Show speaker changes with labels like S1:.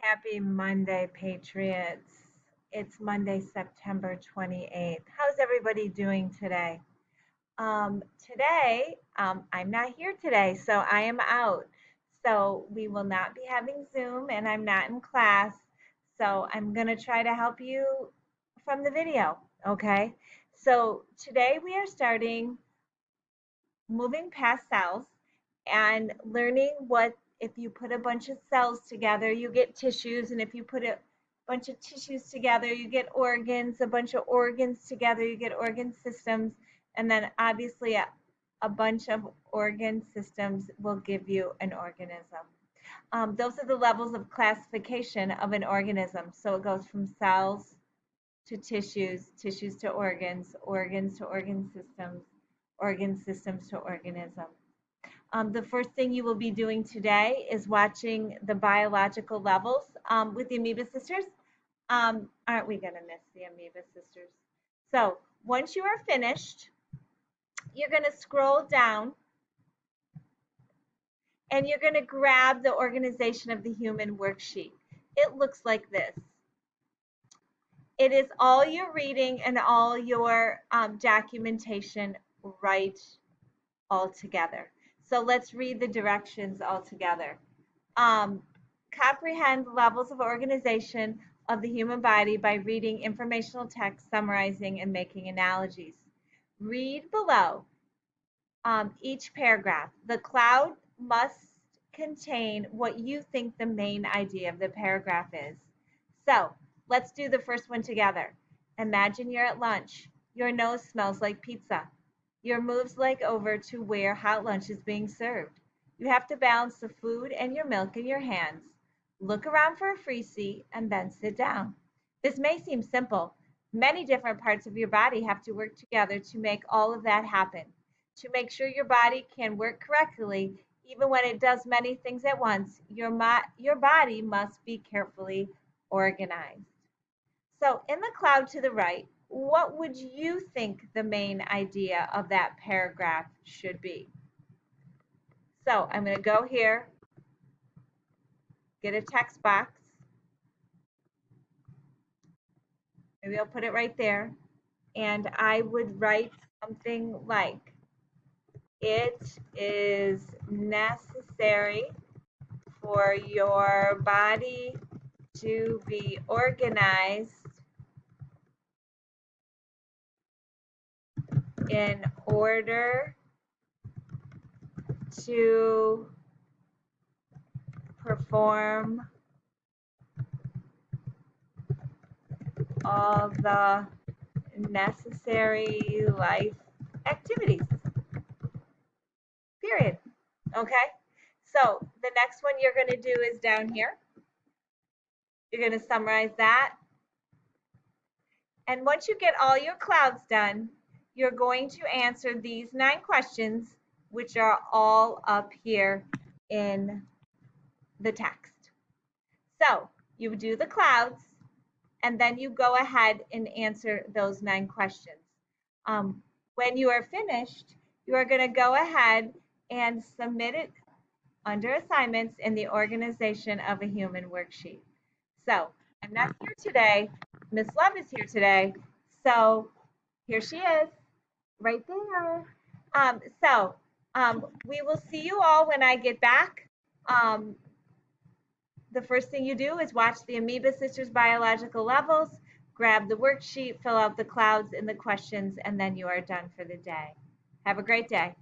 S1: Happy Monday, Patriots. It's Monday, September 28th. How's everybody doing today? I'm not here today, so I am out. So we will not be having Zoom, and I'm not in class. So I'm going to try to help you from the video, okay? So today we are starting moving past cells and learning what if you put a bunch of cells together, you get tissues, and if you put a bunch of tissues together, you get organs, a bunch of organs together, you get organ systems, and then obviously a bunch of organ systems will give you an organism. Those are the levels of classification of an organism. So it goes from cells to tissues, tissues to organs, organs to organ systems to organism. The first thing you will be doing today is watching the biological levels with the Amoeba Sisters. Aren't we going to miss the Amoeba Sisters? So once you are finished, you're going to scroll down and you're going to grab the organization of the human worksheet. It looks like this. It is all your reading and all your documentation right all together. So let's read the directions all together. Comprehend levels of organization of the human body by reading informational text, summarizing, and making analogies. Read below each paragraph. The cloud must contain what you think the main idea of the paragraph is. So let's do the first one together. Imagine you're at lunch. Your nose smells like pizza. Your moves leg over to where hot lunch is being served. You have to balance the food and your milk in your hands. Look around for a free seat and then sit down. This may seem simple. Many different parts of your body have to work together to make all of that happen. To make sure your body can work correctly, even when it does many things at once, your body must be carefully organized. So in the cloud to the right, what would you think the main idea of that paragraph should be? So I'm going to go here, get a text box. Maybe I'll put it right there. And I would write something like, it is necessary for your body to be organized in order to perform all the necessary life activities. Period. Okay? So the next one you're going to do is down here. You're going to summarize that. And once you get all your clouds done, you're going to answer these 9 questions, which are all up here in the text. So you do the clouds, and then you go ahead and answer those 9 questions. When you are finished, you are going to go ahead and submit it under assignments in the organization of a human worksheet. So I'm not here today. Miss Love is here today. So here she is, right there. We will see you all when I get back. The first thing you do is watch the Amoeba Sisters biological levels, grab the worksheet, fill out the clouds and the questions, and then you are done for the day. Have a great day.